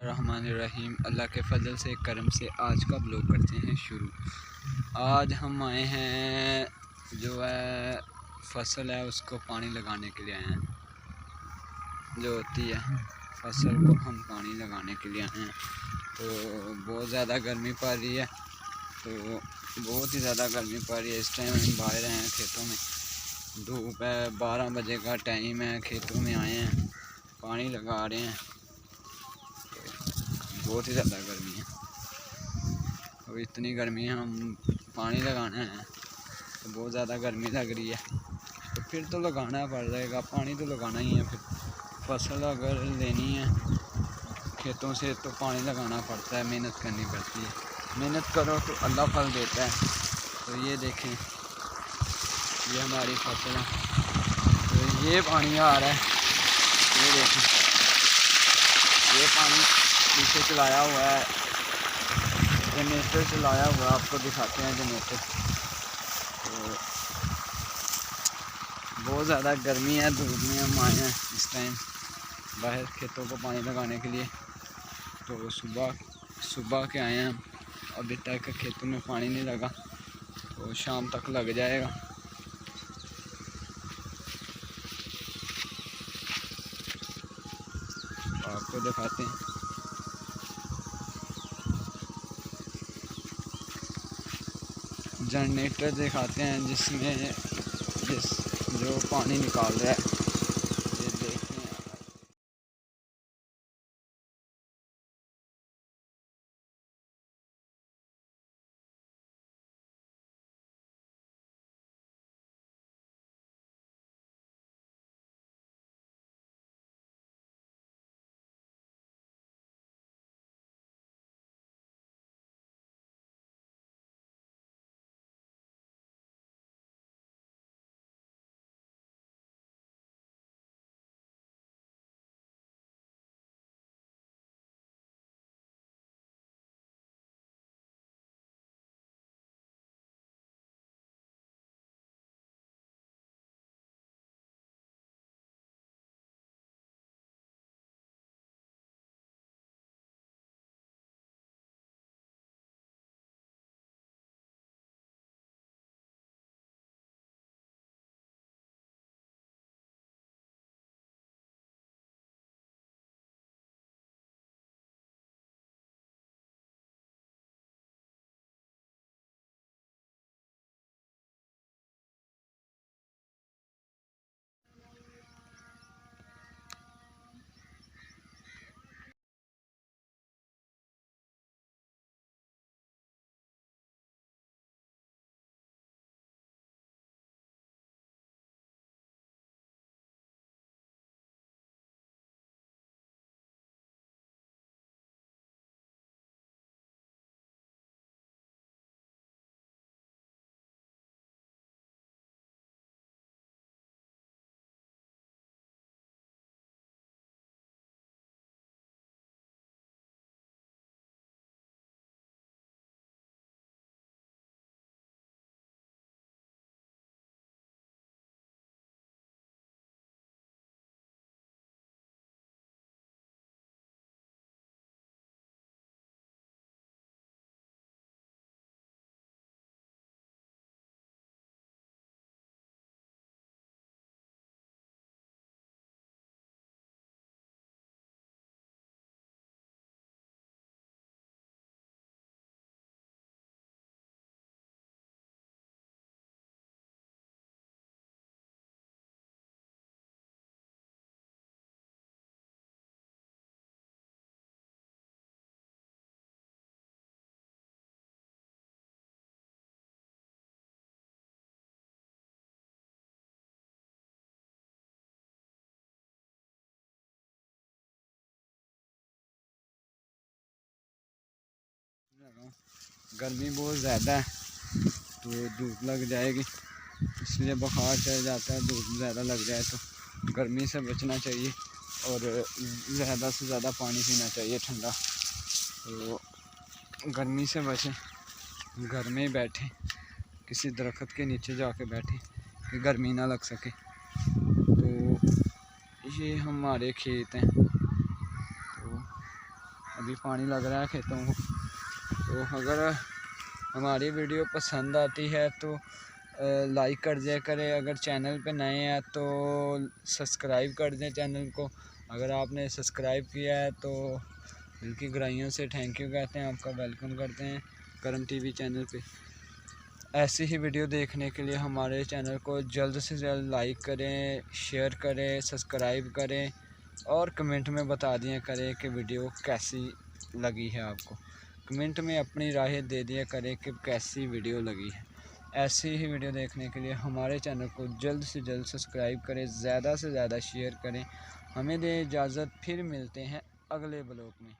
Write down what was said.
रहमानिर्रहीम। अल्लाह के फजल से करम से आज का ब्लॉग करते हैं शुरू। आज हम आए हैं जो है फसल है उसको पानी लगाने के लिए आए हैं। जो होती है फसल को हम पानी लगाने के लिए आए हैं। तो बहुत ज़्यादा गर्मी पड़ रही है, तो बहुत ही ज़्यादा गर्मी पड़ रही है। इस टाइम हम बाहर हैं खेतों में, धूप है, 12 बजे का टाइम है, खेतों में आए हैं, पानी लगा रहे हैं। बहुत ही ज़्यादा गर्मी है, और इतनी गर्मी है, हम पानी लगाना है तो बहुत ज़्यादा गर्मी लग रही है, तो फिर तो लगाना पड़ जाएगा, पानी तो लगाना ही है। फिर फसल अगर लेनी है खेतों से तो पानी लगाना पड़ता है, मेहनत करनी पड़ती है। मेहनत करो तो अल्लाह फल देता है। तो ये देखें, ये हमारी फसल है, तो ये पानी आ रहा है, ये देखें, ये पानी पीछे चलाया हुआ है, जनरेटर चलाया हुआ है, आपको दिखाते हैं जनरेटर। तो बहुत ज़्यादा गर्मी है, धूप में हम आए हैं इस टाइम बाहर खेतों को पानी लगाने के लिए। तो सुबह के आए हैं हम, अभी तक खेतों में पानी नहीं लगा, तो शाम तक लग जाएगा। आपको दिखाते हैं, जनरेटर दिखाते हैं जिसमें जो पानी निकाल रहा है, ये देखते हैं। गर्मी बहुत ज़्यादा है, तो धूप लग जाएगी, इसलिए बुखार चढ़ जाता है। धूप ज़्यादा लग जाए तो गर्मी से बचना चाहिए, और ज़्यादा से ज़्यादा पानी पीना चाहिए ठंडा। तो गर्मी से बचें, घर में ही बैठें, किसी दरख्त के नीचे जाके बैठें कि गर्मी ना लग सके। तो ये हमारे खेत हैं, तो अभी पानी लग रहा है खेतों को। तो अगर हमारी वीडियो पसंद आती है तो लाइक कर दिया करें, अगर चैनल पे नए हैं तो सब्सक्राइब कर दें चैनल को। अगर आपने सब्सक्राइब किया है तो दिल की गहराइयों से थैंक यू कहते हैं, आपका वेलकम करते हैं करम टीवी चैनल पे। ऐसी ही वीडियो देखने के लिए हमारे चैनल को जल्द से जल्द लाइक करें, शेयर करें, सब्सक्राइब करें और कमेंट में बता दिया करें कि वीडियो कैसी लगी है आपको। कमेंट में अपनी राय दे दिया करें कि कैसी वीडियो लगी है। ऐसी ही वीडियो देखने के लिए हमारे चैनल को जल्द से जल्द सब्सक्राइब करें, ज़्यादा से ज़्यादा शेयर करें। हमें दें इजाज़त, फिर मिलते हैं अगले ब्लॉग में।